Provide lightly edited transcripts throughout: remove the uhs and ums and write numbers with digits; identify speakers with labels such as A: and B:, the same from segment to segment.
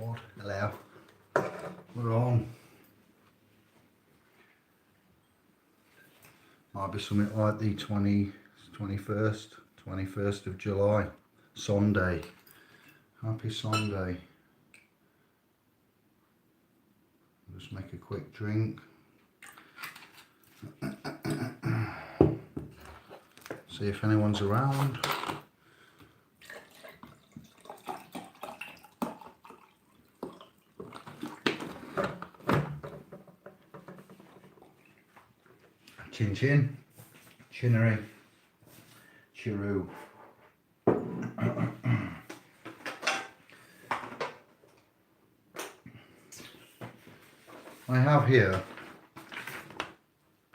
A: record. Hello. We're on. Might be something like the 21st of July. Sunday. Happy Sunday. Just make a quick drink. See if anyone's around. Chin chin, chinnery, chiroo. I have here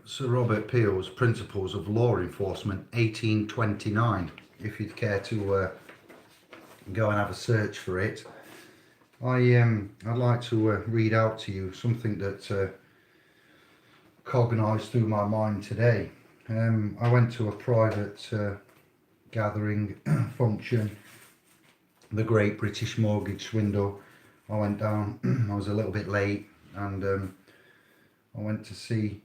A: Sir Robert Peel's Principles of Law Enforcement 1829, if you'd care to go and have a search for it. I'd like to read out to you something that cognised through my mind today. I went to a private gathering function, the Great British Mortgage Swindle. I went down, I was a little bit late, and I went to see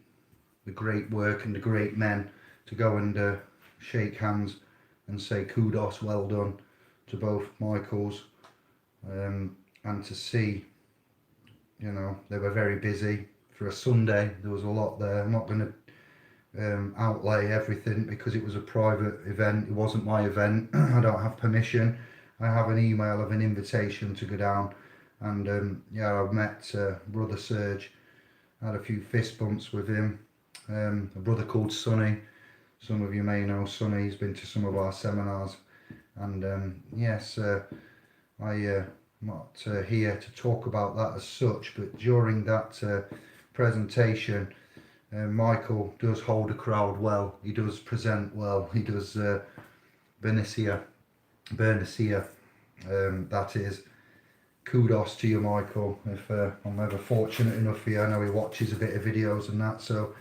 A: the great work and the great men, to go and shake hands and say kudos, well done to both Michaels, and to see, you know, they were very busy. For a Sunday, there was a lot there. I'm not going to outlay everything because it was a private event. It wasn't my event. I don't have permission. I have an email of an invitation to go down, and yeah, I've met Brother Serge. Had a few fist bumps with him. A brother called Sonny. Some of you may know Sonny. He's been to some of our seminars, and yes, I'm not here to talk about that as such, but during that presentation, Michael does hold a crowd well. He does present well. He does Bernicia, that is. Kudos to you, Michael. If I'm ever fortunate enough for you, I know he watches a bit of videos and that, so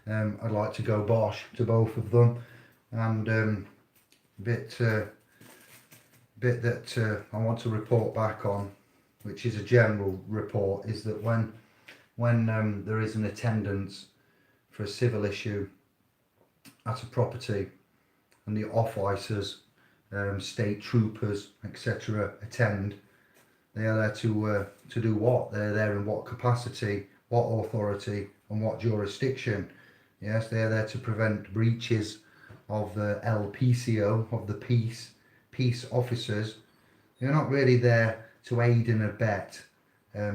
A: I'd like to go bosh to both of them. And bit that I want to report back on, which is a general report, is that when there is an attendance for a civil issue at a property, and the officers, state troopers, etc. attend, they are there to do what? They're there in what capacity, what authority, and what jurisdiction? Yes, they are there to prevent breaches of the LPCO, of the peace officers. They're not really there to aid and abet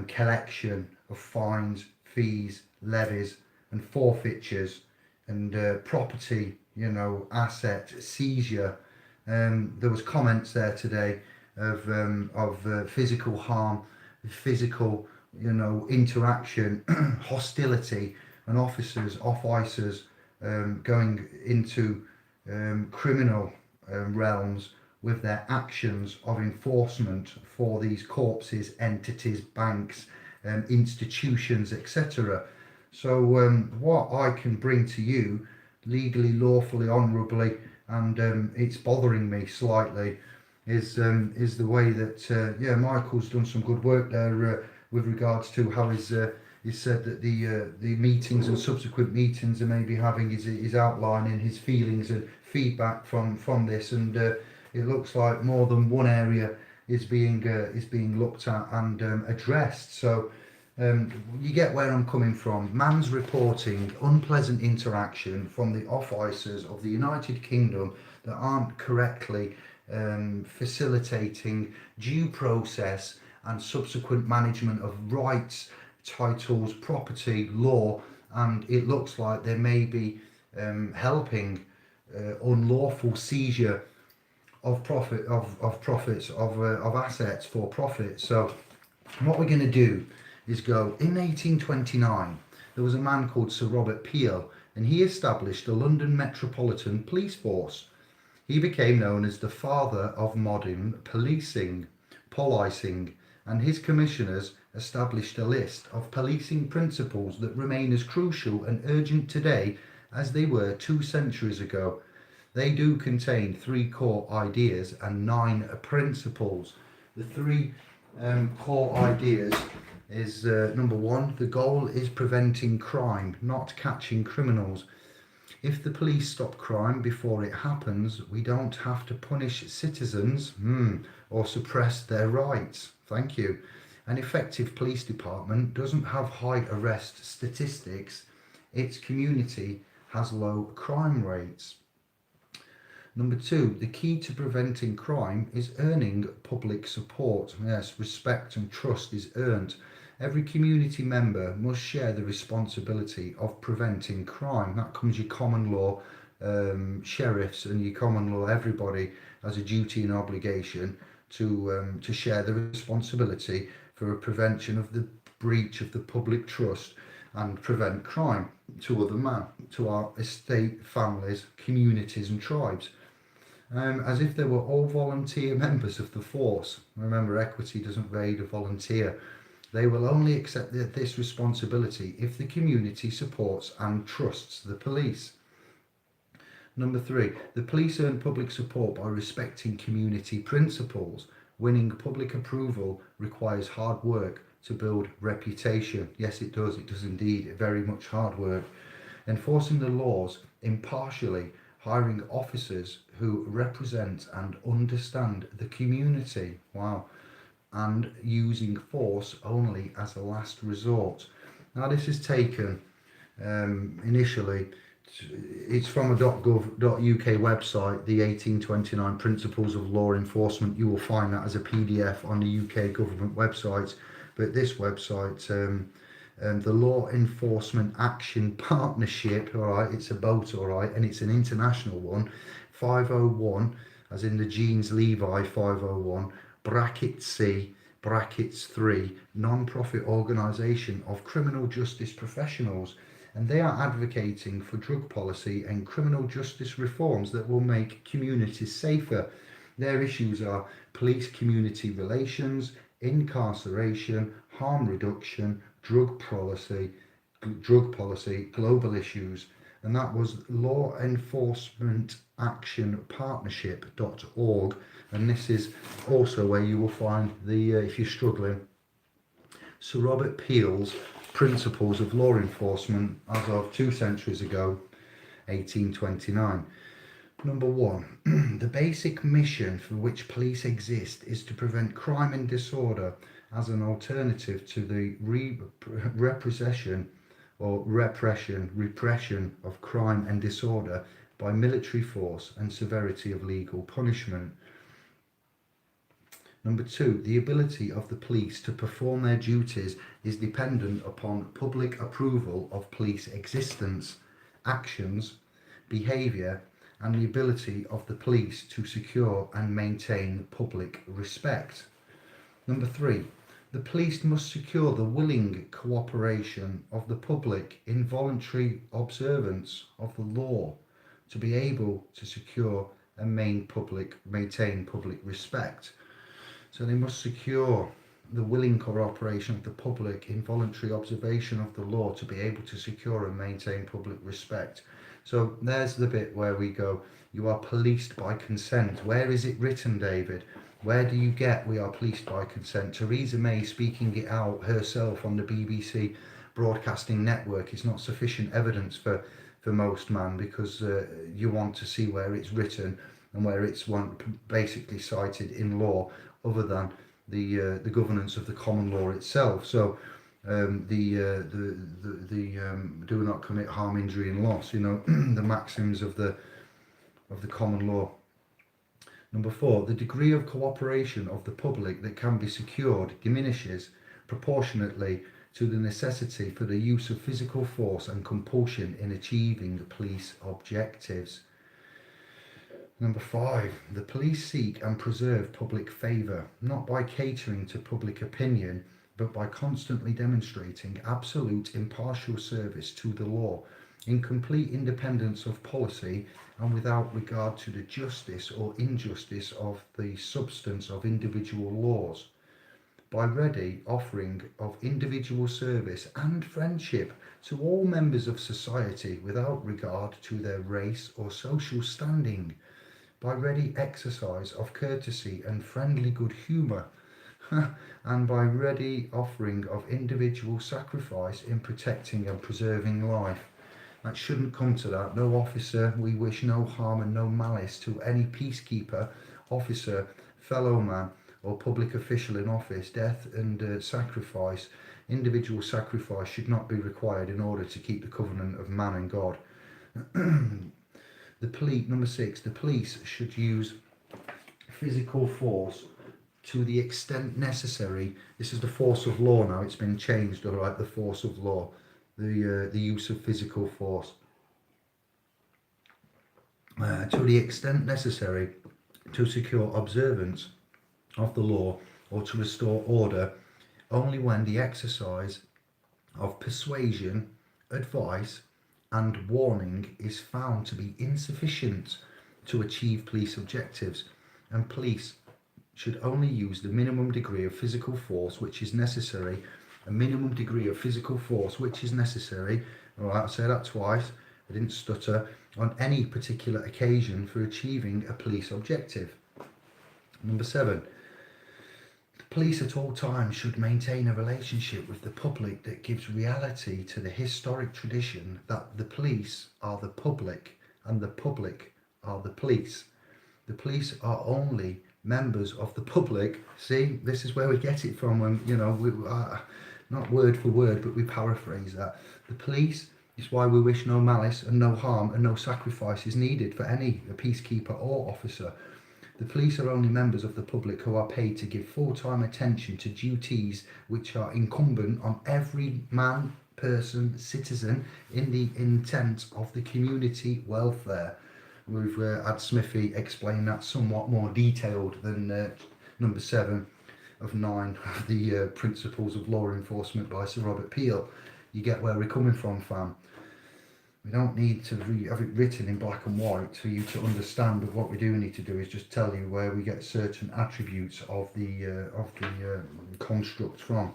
A: collection of fines, fees, levies, and forfeitures, and property, you know, asset seizure. There was comments there today of physical harm, physical, you know, interaction, hostility, and officers going into criminal realms with their actions of enforcement for these corpses, entities, banks, institutions, etc. So what I can bring to you legally, lawfully, honourably, and it's bothering me slightly, is the way that yeah, Michael's done some good work there with regards to how he's said that the meetings and subsequent meetings are maybe having his outlining his feelings and feedback from this, and it looks like more than one area is being looked at and addressed. So you get where I'm coming from. Man's reporting unpleasant interaction from the officers of the United Kingdom that aren't correctly facilitating due process and subsequent management of rights, titles, property, law, and it looks like they may be helping unlawful seizure of profits of assets for profit. So what we're going to do is go in 1829. There was a man called Sir Robert Peel, and he established the London Metropolitan Police Force. He became known as the father of modern policing, and his commissioners established a list of policing principles that remain as crucial and urgent today as they were 2 centuries ago. They do contain 3 core ideas and 9 principles. The 3 core ideas is number one, the goal is preventing crime, not catching criminals. If the police stop crime before it happens, we don't have to punish citizens or suppress their rights. Thank you. An effective police department doesn't have high arrest statistics. Its community has low crime rates. Number two, the key to preventing crime is earning public support. Yes, respect and trust is earned. Every community member must share the responsibility of preventing crime. That comes your common law sheriffs and your common law, everybody has a duty and obligation to share the responsibility for a prevention of the breach of the public trust and prevent crime to other man, to our estate, families, communities and tribes. As if they were all volunteer members of the force. Remember, equity doesn't raid a volunteer. They will only accept this responsibility if the community supports and trusts the police. Number three, the police earn public support by respecting community principles. Winning public approval requires hard work to build reputation. Yes, it does. It does indeed. Very much hard work. Enforcing the laws impartially, hiring officers who represent and understand the community. Wow. And using force only as a last resort. Now, this is taken initially, it's from a .gov.uk website, the 1829 Principles of Law Enforcement. You will find that as a PDF on the UK government website. But this website, the Law Enforcement Action Partnership, all right, it's a boat, all right, and it's an international one, 501, as in the Jeans Levi 501, bracket C, brackets 3, non-profit organisation of criminal justice professionals. And they are advocating for drug policy and criminal justice reforms that will make communities safer. Their issues are police-community relations, incarceration, harm reduction, drug policy, global issues. And that was Law Enforcement Action Partnership.org. And this is also where you will find the, if you're struggling, Sir Robert Peel's Principles of Law Enforcement as of 2 centuries ago, 1829. Number one, the basic mission for which police exist is to prevent crime and disorder as an alternative to the repression of crime and disorder by military force and severity of legal punishment. Number two, the ability of the police to perform their duties is dependent upon public approval of police existence, actions, behaviour, and the ability of the police to secure and maintain public respect. Number three, the police must secure the willing cooperation of the public in voluntary observance of the law to be able to secure and maintain public respect. So they must secure the willing cooperation of the public in voluntary observation of the law to be able to secure and maintain public respect. So there's the bit where we go, you are policed by consent. Where is it written, David? Where do you get we are policed by consent? Theresa May speaking it out herself on the BBC broadcasting network is not sufficient evidence for most man, because you want to see where it's written and where it's basically cited in law, other than the governance of the common law itself. So the do not commit harm, injury and loss, you know, the maxims of the common law. Number four, the degree of cooperation of the public that can be secured diminishes proportionately to the necessity for the use of physical force and compulsion in achieving police objectives. Number five, the police seek and preserve public favour, not by catering to public opinion, but by constantly demonstrating absolute impartial service to the law, in complete independence of policy and without regard to the justice or injustice of the substance of individual laws, by ready offering of individual service and friendship to all members of society without regard to their race or social standing, by ready exercise of courtesy and friendly good humour and by ready offering of individual sacrifice in protecting and preserving life. That shouldn't come to that. No officer, we wish no harm and no malice to any peacekeeper, officer, fellow man, or public official in office. Death and sacrifice, individual sacrifice, should not be required in order to keep the covenant of man and God. Number 6, the police should use physical force to the extent necessary. This is the force of law now. It's been changed, all right. The force of law, the use of physical force, to the extent necessary to secure observance of the law or to restore order, only when the exercise of persuasion, advice, and warning is found to be insufficient to achieve police objectives, and police should only use the minimum degree of physical force which is necessary. A minimum degree of physical force which is necessary, all right, I'll say that twice, I didn't stutter, on any particular occasion for achieving a police objective. Number 7, the police at all times should maintain a relationship with the public that gives reality to the historic tradition that the police are the public and the public are the police. The police are only members of the public. See, this is where we get it from, and we not word for word, but we paraphrase that. The police is why we wish no malice and no harm and no sacrifice is needed for any peacekeeper or officer. The police are only members of the public who are paid to give full-time attention to duties which are incumbent on every man, person, citizen in the intent of the community welfare. We've had Smithy explain that somewhat more detailed than number 7 of 9 of the Principles of Law Enforcement by Sir Robert Peel. You get where we're coming from, fam. We don't need to have it written in black and white for you to understand, but what we do need to do is just tell you where we get certain attributes of the construct from.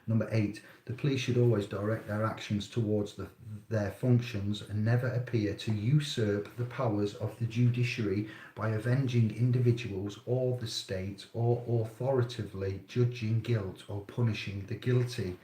A: Number 8, the police should always direct their actions towards their functions and never appear to usurp the powers of the judiciary by avenging individuals or the state or authoritatively judging guilt or punishing the guilty.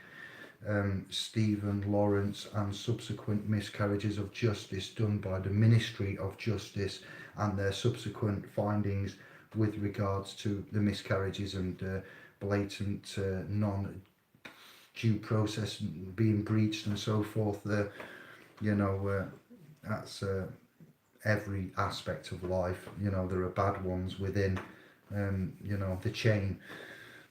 A: Stephen Lawrence and subsequent miscarriages of justice done by the Ministry of Justice and their subsequent findings with regards to the miscarriages and blatant non-due process being breached and so forth. That's every aspect of life. There are bad ones within the chain.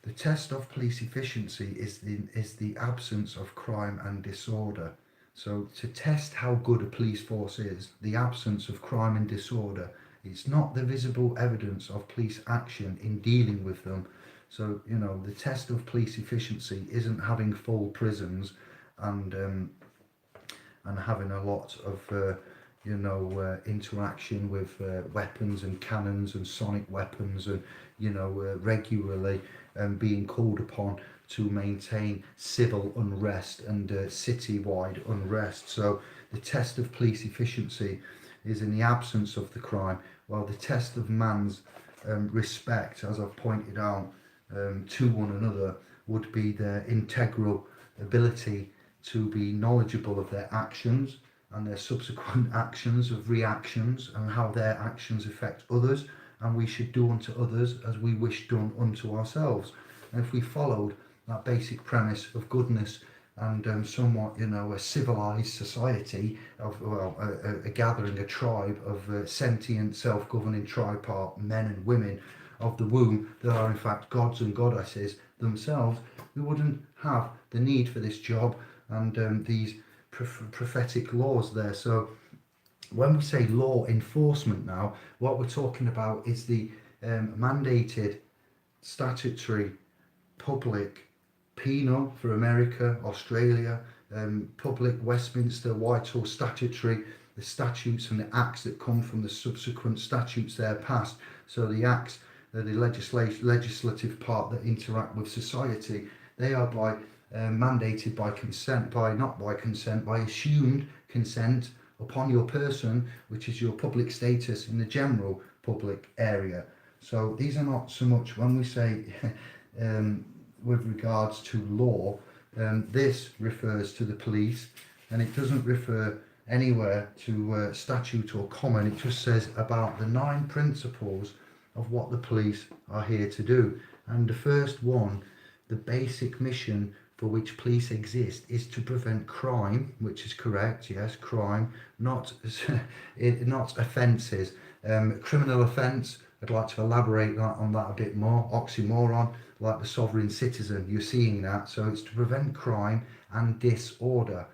A: The test of police efficiency is the absence of crime and disorder. So to test how good a police force is, the absence of crime and disorder, it's not the visible evidence of police action in dealing with them. So, the test of police efficiency isn't having full prisons and having a lot of interaction with weapons and cannons and sonic weapons and regularly being called upon to maintain civil unrest and citywide unrest. So the test of police efficiency is in the absence of the crime, while the test of man's respect, as I've pointed out, to one another would be their integral ability to be knowledgeable of their actions and their subsequent actions of reactions and how their actions affect others, and we should do unto others as we wish done unto ourselves. And if we followed that basic premise of goodness and somewhat, a civilized society of, a gathering, a tribe of sentient, self-governing tripart men and women of the womb that are in fact gods and goddesses themselves, we wouldn't have the need for this job and these prophetic laws there. So when we say law enforcement now, what we're talking about is the mandated statutory public penal for America, Australia, public Westminster, Whitehall statutory, the statutes and the acts that come from the subsequent statutes there passed. So the acts, the legislative part that interact with society, they are mandated by consent, by assumed consent upon your person, which is your public status in the general public area. So these are not so much, when we say with regards to law, this refers to the police, and it doesn't refer anywhere to statute or common. It just says about the 9 principles of what the police are here to do. And the first one, the basic mission for which police exist, is to prevent crime, which is correct, yes, crime, not not offences. Criminal offence, I'd like to elaborate on that a bit more. Oxymoron, like the sovereign citizen, you're seeing that. So it's to prevent crime and disorder.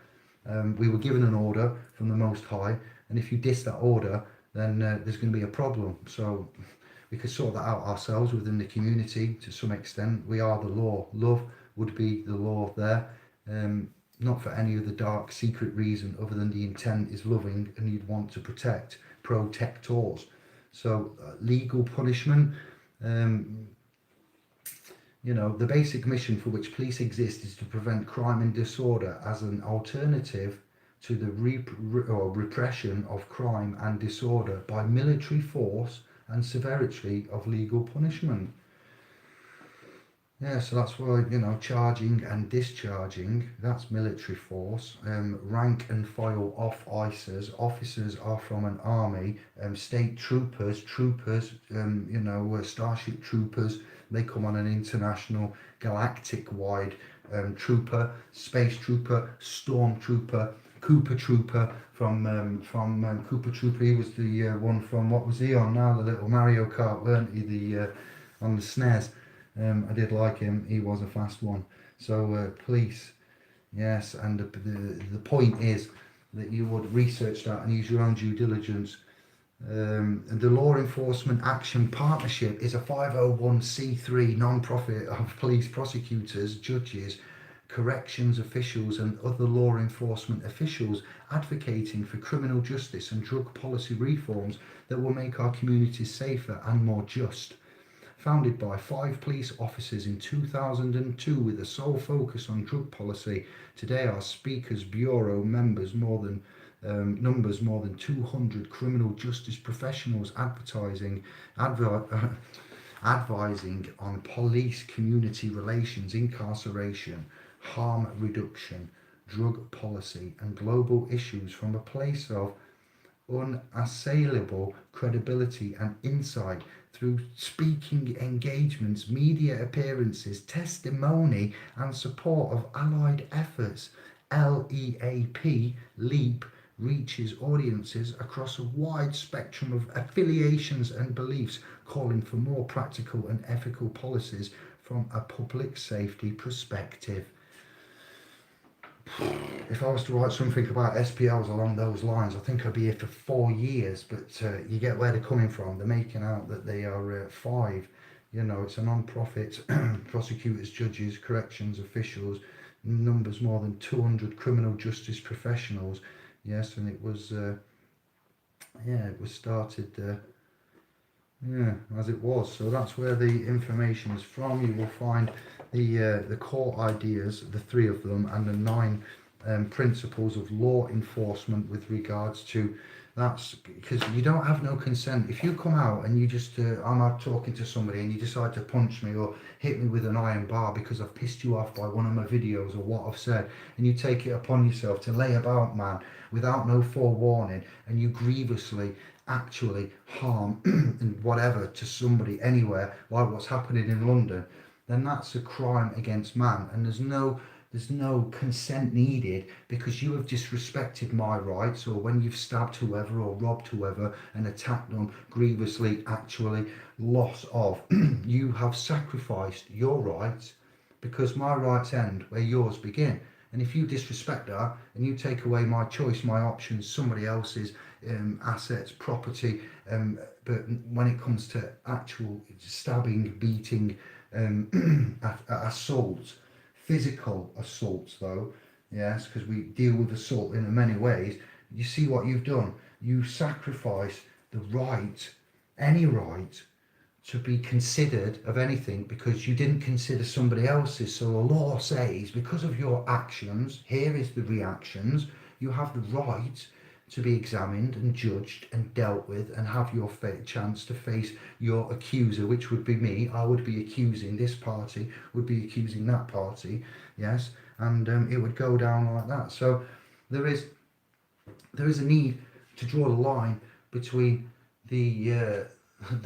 A: We were given an order from the Most High, and if you diss that order, then there's going to be a problem. So we could sort that out ourselves within the community to some extent. We are the law. Love would be the law there. Not for any other dark secret reason other than the intent is loving and you'd want to protect protectors. So legal punishment, you know, the basic mission for which police exist is to prevent crime and disorder as an alternative to the repression of crime and disorder by military force and severity of legal punishment. Yeah, so that's why, you know, charging and discharging, that's military force. Rank and file officers are from an army. State troopers, you know, starship troopers, they come on an international galactic-wide trooper, space trooper, storm trooper, Cooper Trooper from Cooper Trooper. He was the one from, what was he on now? The little Mario Kart, weren't he? On the SNES. I did like him. He was a fast one. So police, yes, and the point is that you would research that and use your own due diligence. The Law Enforcement Action Partnership is a 501c3 non-profit of police prosecutors, judges, corrections officials and other law enforcement officials advocating for criminal justice and drug policy reforms that will make our communities safer and more just. Founded by 5 police officers in 2002 with a sole focus on drug policy, today our Speakers Bureau numbers more than 200 criminal justice professionals advising on police community relations, incarceration, harm reduction, drug policy and global issues from a place of unassailable credibility and insight through speaking engagements, media appearances, testimony and support of allied efforts. LEAP reaches audiences across a wide spectrum of affiliations and beliefs, calling for more practical and ethical policies from a public safety perspective. If I was to write something about SPLs along those lines, I think I'd be here for 4 years, but you get where they're coming from. They're making out that they are 5. You know, it's a non-profit, prosecutors, judges, corrections officials, numbers more than 200 criminal justice professionals. Yes, and it was, it was started, as it was. So that's where the information is from. You will find the core ideas, the 3 of them, and the 9 principles of law enforcement with regards to that's because you don't have no consent. If you come out and you just I'm out talking to somebody and you decide to punch me or hit me with an iron bar because I've pissed you off by one of my videos or what I've said, and you take it upon yourself to lay about, man, without no forewarning, and you grievously actually harm and whatever to somebody anywhere, like what's happening in London, then that's a crime against man, and there's no consent needed because you have disrespected my rights, or when you've stabbed whoever or robbed whoever and attacked them grievously, actually loss of, you have sacrificed your rights because my rights end where yours begin. And if you disrespect that and you take away my choice, my options, somebody else's assets, property, but when it comes to actual stabbing, beating, assault, physical assaults though, yes, because we deal with assault in many ways, you see what you've done. You sacrifice the right, any right, to be considered of anything because you didn't consider somebody else's. So the law says because of your actions, here is the reactions, you have the right to be examined and judged and dealt with and have your chance to face your accuser, which would be me. I would be accusing this party, would be accusing that party, yes, and it would go down like that. So there is a need to draw the line between the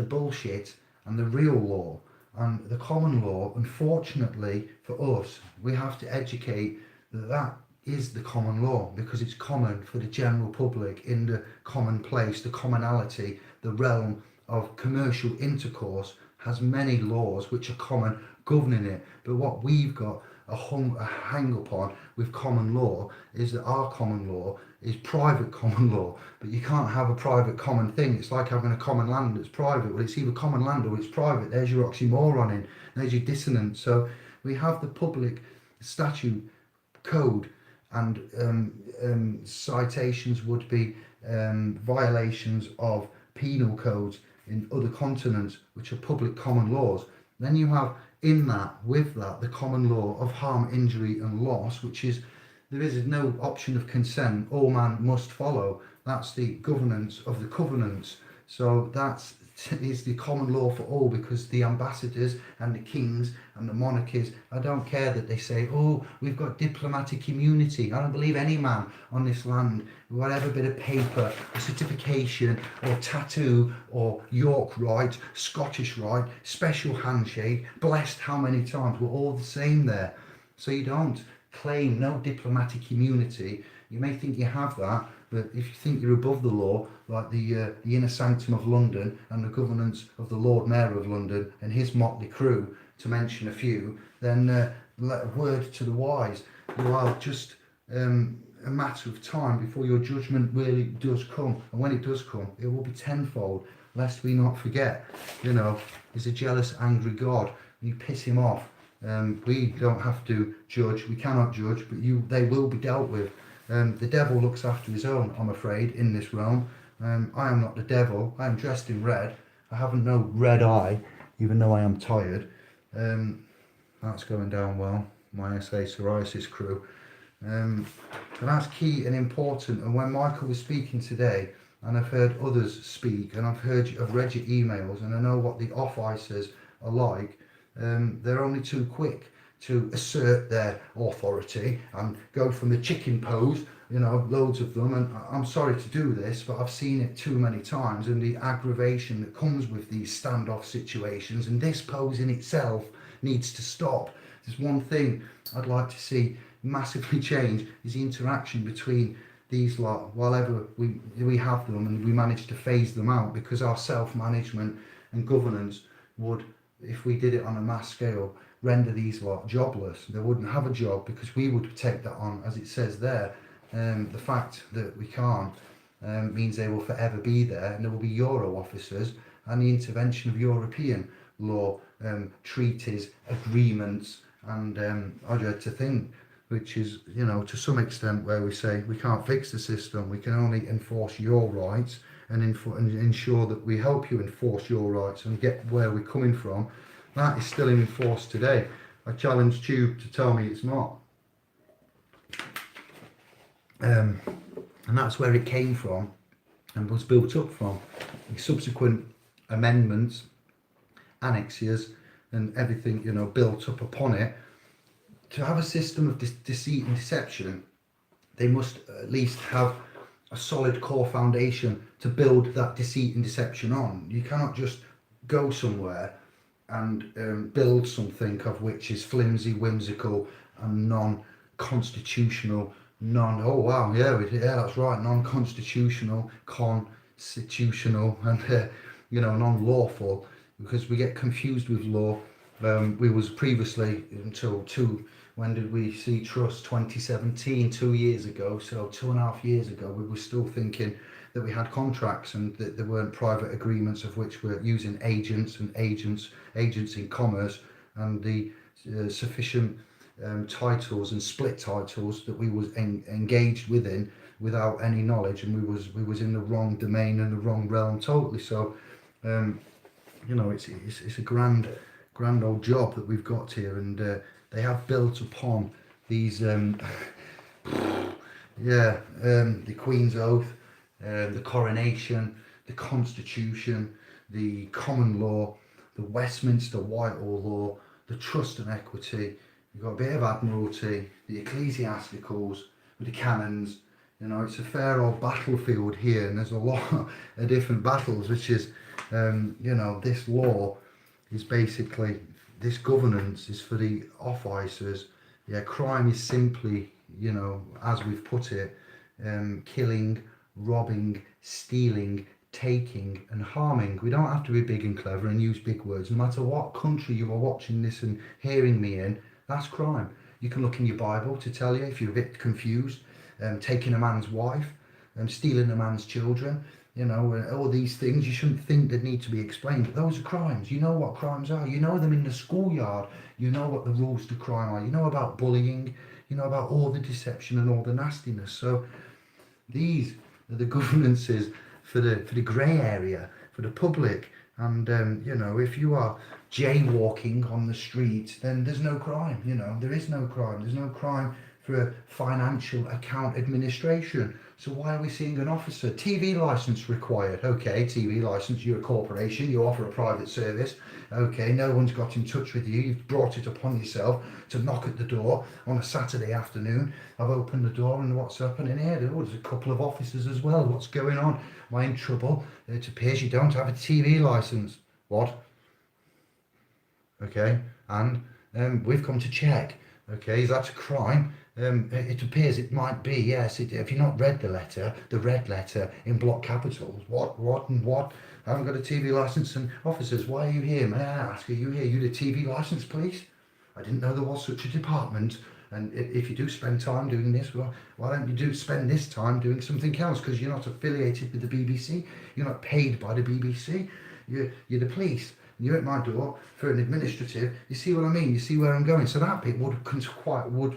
A: bullshit and the real law and the common law. Unfortunately for us, we have to educate that is the common law, because it's common for the general public in the commonplace, the commonality, the realm of commercial intercourse has many laws which are common governing it. But what we've got a hang up on with common law is that our common law is private common law. But you can't have a private common thing. It's like having a common land that's private. Well, it's either common land or it's private. There's your oxymoron in. There's your dissonance. So we have the public statute code, and citations would be violations of penal codes in other continents, which are public common laws. Then you have with that the common law of harm, injury and loss, which is there is no option of consent, all man must follow. That's the governance of the covenants. So that is the common law for all, because the ambassadors and the kings and the monarchies, I don't care that they say, oh, we've got diplomatic immunity. I don't believe any man on this land, whatever bit of paper, a certification or tattoo or York right, Scottish right, special handshake, blessed how many times, we're all the same there. So you don't claim no diplomatic immunity. You may think you have that, but if you think you're above the law, like the inner sanctum of London and the governance of the Lord Mayor of London and his motley crew, to mention a few, then let a word to the wise. You are just a matter of time before your judgment really does come. And when it does come, it will be tenfold, lest we not forget. He's a jealous, angry God. You piss him off. We don't have to judge. We cannot judge, but they will be dealt with. The devil looks after his own, I'm afraid, in this realm. I am not the devil. I am dressed in red. I haven't no red eye, even though I am tired. That's going down well, my SA Psoriasis crew. And that's key and important. And when Michael was speaking today, and I've heard others speak, and I've read your emails, and I know what the off-icers are like, they're only too quick to assert their authority and go from the chicken pose, loads of them. And I'm sorry to do this, but I've seen it too many times, and the aggravation that comes with these standoff situations, and this pose in itself needs to stop. There's one thing I'd like to see massively change, is the interaction between these lot, wherever we have them and we manage to phase them out, because our self-management and governance would, if we did it on a mass scale, render these lot jobless. They wouldn't have a job, because we would take that on, as it says there. The fact that we can't means they will forever be there, and there will be Euro officers and the intervention of European law, treaties, agreements, and I dread to think, which is, to some extent where we say we can't fix the system, we can only enforce your rights and ensure that we help you enforce your rights and get where we're coming from. That is still in force today. I challenge Tube to tell me it's not. And that's where it came from and was built up from. The subsequent amendments, annexes, and everything, built up upon it. To have a system of deceit and deception, they must at least have a solid core foundation to build that deceit and deception on. You cannot just go somewhere and build something of which is flimsy, whimsical, and non-constitutional, that's right, non-constitutional, constitutional, and non-lawful, because we get confused with law. We was previously until when did we see Trust? 2017, 2 years ago. So 2.5 years ago, we were still thinking that we had contracts and that there weren't private agreements, of which we're using agents and agents in commerce, and the sufficient titles and split titles that we was engaged within without any knowledge, and we was in the wrong domain and the wrong realm totally. So it's a grand old job that we've got here, and they have built upon these the Queen's Oath, the coronation, the constitution, the common law, the Westminster Whitehall law, the trust and equity. You've got a bit of admiralty, the ecclesiasticals, with the canons. You know, it's a fair old battlefield here, and there's a lot of different battles, which is, you know, this law is basically, this governance is for the officers. Yeah, crime is simply, you know, as we've put it, killing, robbing, stealing, taking and harming. We don't have to be big and clever and use big words. No matter what country you are watching this and hearing me in, that's crime. You can look in your Bible to tell you if you're a bit confused. Taking a man's wife, stealing a man's children, you know, all these things you shouldn't think that need to be explained, but those are crimes. You know what crimes are. You know them in the schoolyard. You know what the rules to crime are. You know about bullying. You know about all the deception and all the nastiness. So these are the governances for the grey area, for the public. And you know, if you are jaywalking on the street, then there's no crime. You know, there is no crime. There's no crime for a financial account administration. So why are we seeing an officer? TV license required. Okay, TV license, you're a corporation, you offer a private service. Okay, no one's got in touch with you. You've brought it upon yourself to knock at the door on a Saturday afternoon. I've opened the door and what's happening here? Oh, there's a couple of officers as well. What's going on? Am I in trouble? It appears you don't have a TV license. What? Okay, and we've come to check. Okay, is that a crime? It appears it might be, yes. If you've not read the letter, the red letter in block capitals, what? I haven't got a TV licence. And officers, why are you here? May I ask, are you here? You the TV licence police? I didn't know there was such a department. And if you do spend time doing this, well, why don't you spend this time doing something else? Because you're not affiliated with the BBC. You're not paid by the BBC. You're the police. You're at my door for an administrative. You see what I mean? You see where I'm going? So that bit would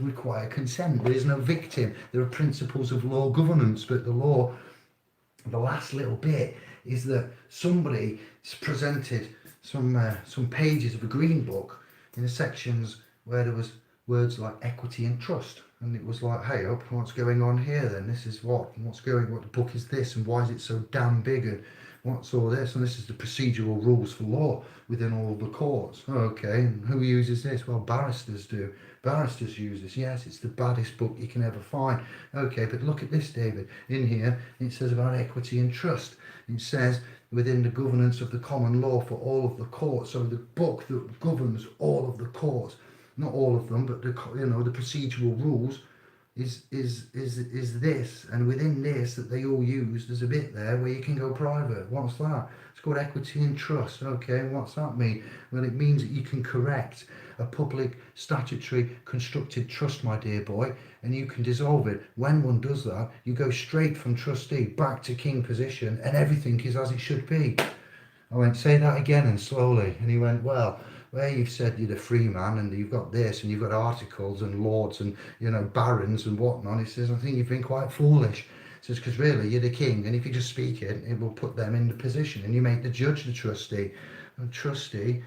A: require consent. There is no victim. There are principles of law governance, but the law, the last little bit is that somebody presented some pages of a green book in the sections where there was words like equity and trust, and it was like, hey up, what's going on here then? This is what the book is this, and why is it so damn big, and what's all this? And this is the procedural rules for law within all the courts. Okay, and who uses this? Well, barristers do. Barristers use this. Yes, it's the baddest book you can ever find. Okay, but look at this, David. In here, it says about equity and trust. It says within the governance of the common law for all of the courts. So the book that governs all of the courts, not all of them, but the procedural rules is this, and within this that they all use, there's a bit there where you can go private. What's that? It's called equity and trust. Okay, what's that mean? Well, it means that you can correct a public statutory constructed trust, my dear boy, and you can dissolve it. When one does that, you go straight from trustee back to king position, and everything is as it should be. I went, say that again, and slowly. And he went, well, where you've said you're the free man and you've got this and you've got articles and lords and, barons and whatnot, he says, I think you've been quite foolish. He says, because really you're the king, and if you just speak it, it will put them in the position, and you make the judge the trustee. And trustee,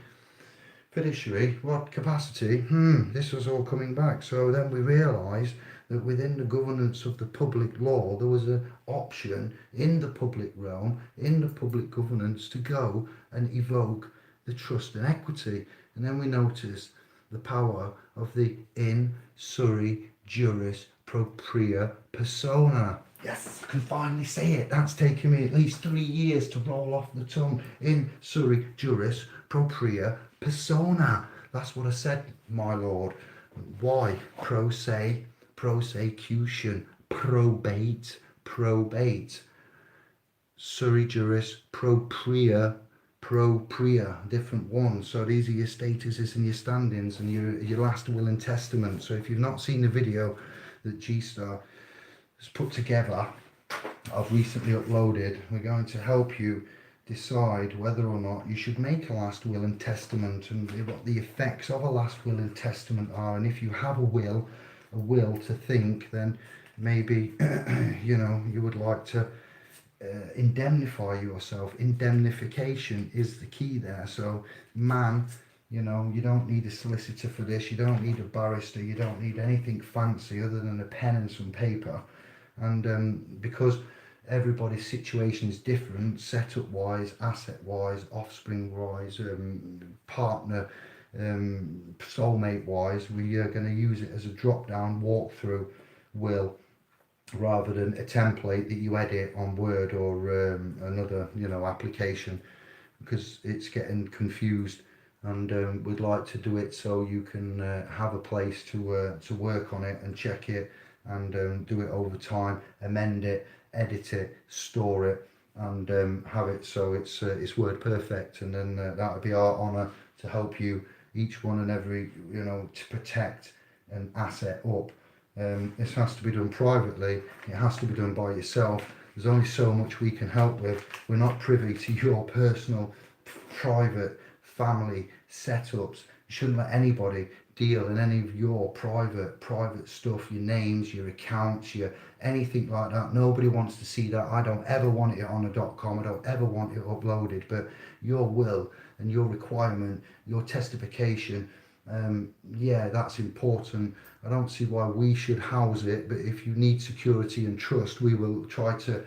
A: fiduciary, what capacity? This was all coming back. So then we realised that within the governance of the public law, there was an option in the public realm, in the public governance, to go and evoke the trust and equity. And then we noticed the power of the in suri juris propria persona. Yes, I can finally say it. That's taken me at least 3 years to roll off the tongue. In suri juris propria persona. That's what I said, my lord. Why? Pro se, prosecution, probate, suri juris propria, different ones. So these are your statuses and your standings and your last will and testament. So if you've not seen the video that G-Star has put together, I've recently uploaded, we're going to help you decide whether or not you should make a last will and testament, and what the effects of a last will and testament are. And if you have a will to think, then maybe you would like to indemnify yourself. Indemnification is the key there. So man, you don't need a solicitor for this, you don't need a barrister, you don't need anything fancy other than a pen and some paper. And because everybody's situation is different, setup wise, asset wise, offspring wise, partner, soulmate wise. We are going to use it as a drop down walkthrough will, rather than a template that you edit on Word or another application, because it's getting confused. And we'd like to do it so you can have a place to work on it and check it, and do it over time, amend it, edit it, store it, and have it so it's word perfect. And then that would be our honour to help you each one and every, to protect an asset up. This has to be done privately. It has to be done by yourself. There's only so much we can help with. We're not privy to your personal, private, family setups. You shouldn't let anybody deal in any of your private stuff, your names, your accounts, your anything like that. Nobody wants to see that. I don't ever want it on a .com. I don't ever want it uploaded. But your will and your requirement, your testification, yeah, that's important. I don't see why we should house it, but if you need security and trust, we will try to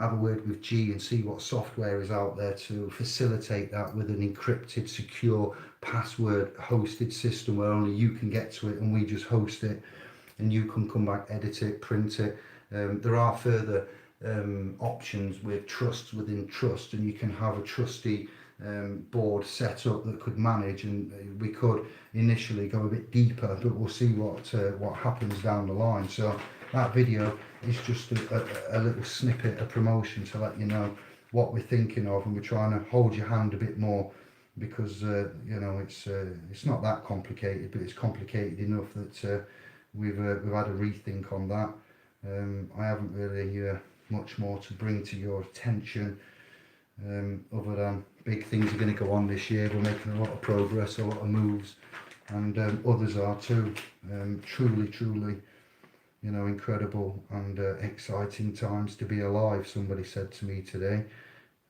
A: have a word with G and see what software is out there to facilitate that with an encrypted, secure, password hosted system where only you can get to it and we just host it, and you can come back, edit it, print it. There are further options with trusts within trust, and you can have a trustee board set up that could manage, and we could initially go a bit deeper, but we'll see what happens down the line. So that video is just a little snippet of promotion to let you know what we're thinking of, and we're trying to hold your hand a bit more, because it's not that complicated, but it's complicated enough that we've had a rethink on that. I haven't really much more to bring to your attention, other than big things are going to go on this year. We're making a lot of progress, a lot of moves, and others are too. Truly, incredible and exciting times to be alive. Somebody said to me today,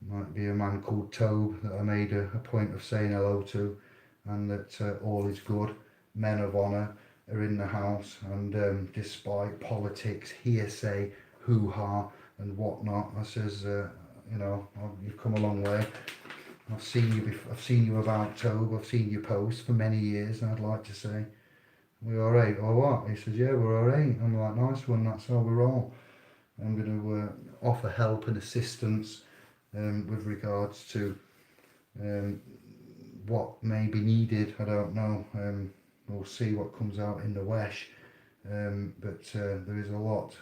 A: might be a man called Tobe that I made a point of saying hello to, and that all is good. Men of honour are in the house, and despite politics, hearsay, hoo-ha and whatnot, I says, you've come a long way. I've seen you before. I've seen you about Tobe. I've seen you post for many years, and I'd like to say, we're all right or what? He says, yeah, we're all right. I'm like, nice one, that's how we roll. I'm going to offer help and assistance with regards to what may be needed. I don't know. We'll see what comes out in the WESH. But there is a lot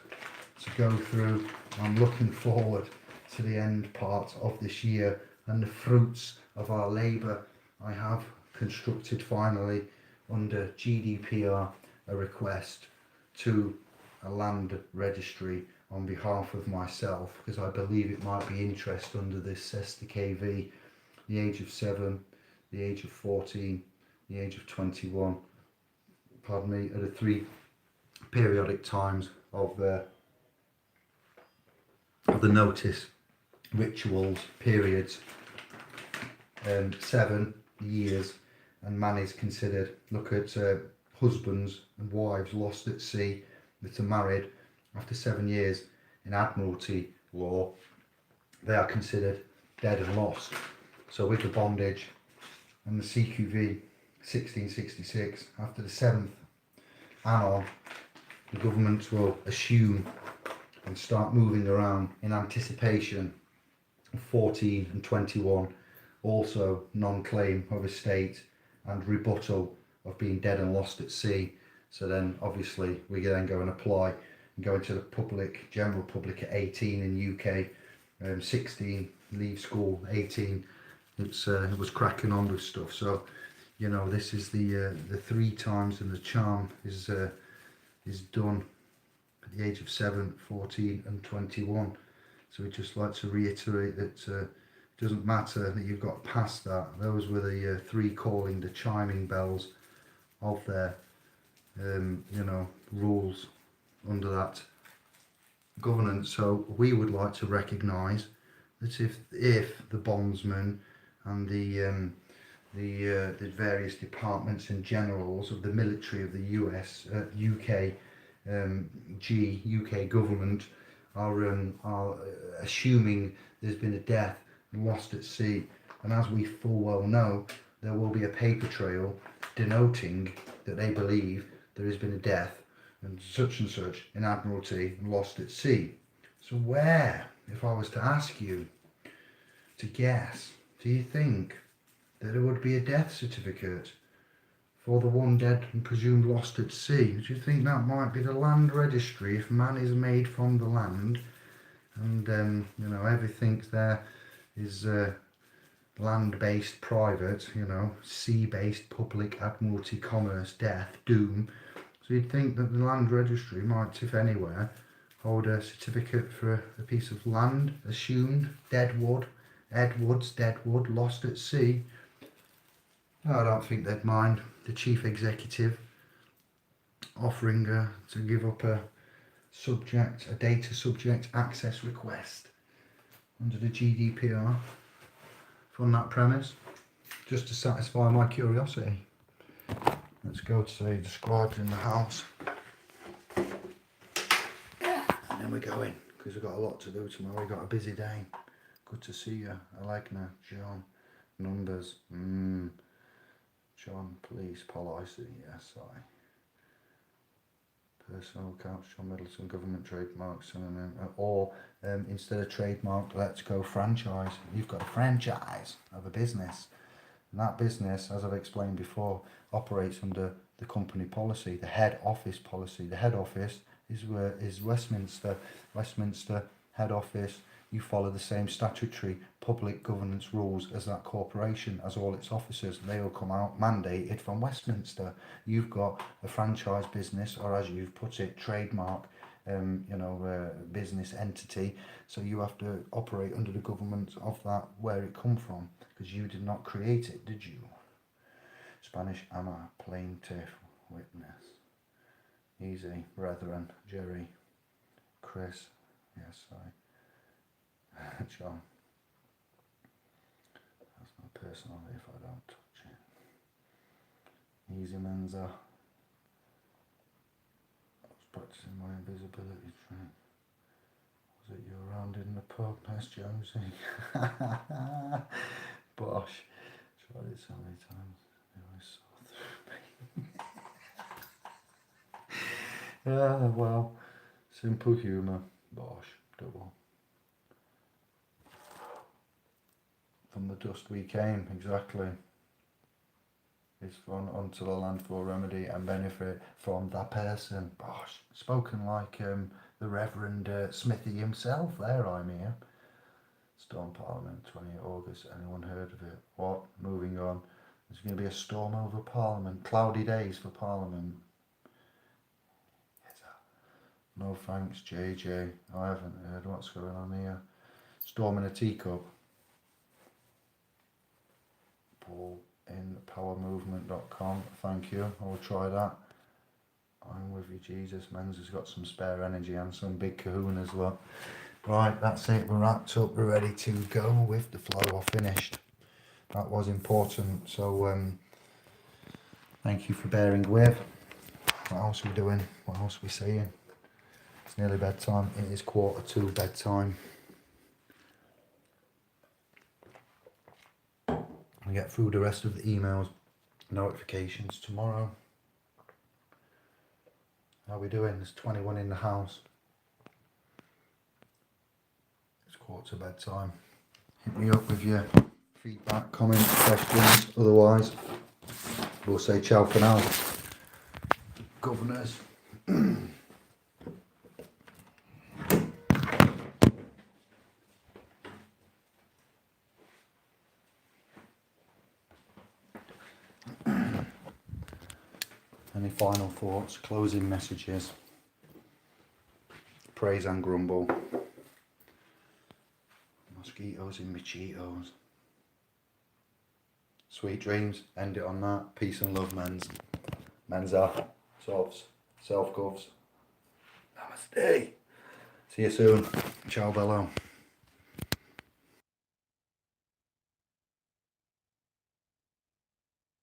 A: to go through. I'm looking forward to the end part of this year and the fruits of our labour. I have constructed finally under GDPR a request to a land registry on behalf of myself, because I believe it might be interest under this STKV, the age of 7, the age of 14, the age of 21, pardon me, are the 3 periodic times of the notice rituals periods. 7 years and man is considered. Look at husbands and wives lost at sea that are married after 7 years. In Admiralty law, they are considered dead and lost. So with the bondage and the CQV 1666, after the 7th annon, the government will assume and start moving around in anticipation of 14 and 21, also non-claim of estate and rebuttal of being dead and lost at sea. So then obviously we then go and apply and go into the general public at 18 in UK, 16 leave school, 18 it was cracking on with stuff. So this is the 3 times, and the charm is done at the age of 7, 14 and 21. So we'd just like to reiterate that it doesn't matter that you've got past that. Those were the 3 calling the chiming bells of their rules under that governance. So we would like to recognise that if the bondsmen and the various departments and generals of the military of the UK UK government are assuming there's been a death lost at sea, and as we full well know, there will be a paper trail denoting that they believe there has been a death and such in Admiralty and lost at sea. So where, if I was to ask you to guess, do you think that there would be a death certificate for the one dead and presumed lost at sea? Do you think that might be the land registry if man is made from the land, and you know, everything there is land-based private, you know, sea-based public, admiralty, commerce, death, doom. So you'd think that the land registry might, if anywhere, hold a certificate for a piece of land assumed, deadwood, Edwards, deadwood, lost at sea. I don't think they'd mind the chief executive offering to give up a data subject access request under the GDPR from that premise, just to satisfy my curiosity. Let's go to say described in the house, and then we're going, because we've got a lot to do tomorrow. We've got a busy day. Good to see you, Alegna, John, numbers, John, police, policy, yes, personal accounts, John Middleton, government trademarks, or instead of trademark, let's go franchise. You've got a franchise of a business, and that business, as I've explained before, operates under the company policy, the head office policy. The head office is Westminster. Westminster head office. You follow the same statutory public governance rules as that corporation, as all its officers. They will come out mandated from Westminster. You've got a franchise business, or as you've put it, trademark, business entity. So you have to operate under the government of that, where it come from, because you did not create it, did you? Spanish Ama, plaintiff, witness. Easy, brethren, Jerry, Chris, yes, John. That's my personal if I don't touch it. Easy Menza. I was practicing my invisibility trick. Was it you around in the pub, Miss Jonesy? Bosh. Tried it so many times. It always saw through me. Well, simple humour. Bosh. Double. From the dust we came, exactly. It's gone onto the land for remedy and benefit from that person. Bosh. Spoken like the Reverend Smithy himself there, I'm here. Storm Parliament, 20th August. Anyone heard of it? What? Moving on. There's going to be a storm over Parliament. Cloudy days for Parliament. Yes, sir. No thanks, JJ. I haven't heard what's going on here. Storm in a teacup. Paul in powermovement.com. Thank you. I will try that. I'm with you, Jesus. Men's has got some spare energy and some big kahunas. Look. Right, that's it. We're wrapped up. We're ready to go with the flow. I finished. That was important. So, thank you for bearing with. What else are we doing? What else are we saying? It's nearly bedtime. It is 1:45 bedtime. I get through the rest of the emails, notifications tomorrow. How are we doing? There's 21 in the house. It's 1:45 bedtime. Hit me up with your feedback, comments, questions. Otherwise, we'll say ciao for now. Governors. Any final thoughts, closing messages? Praise and grumble. Mosquitoes in my Cheetos. Sweet dreams. End it on that. Peace and love, men's. Men's up. Softs. Self-govs. Namaste. See you soon. Ciao, bello.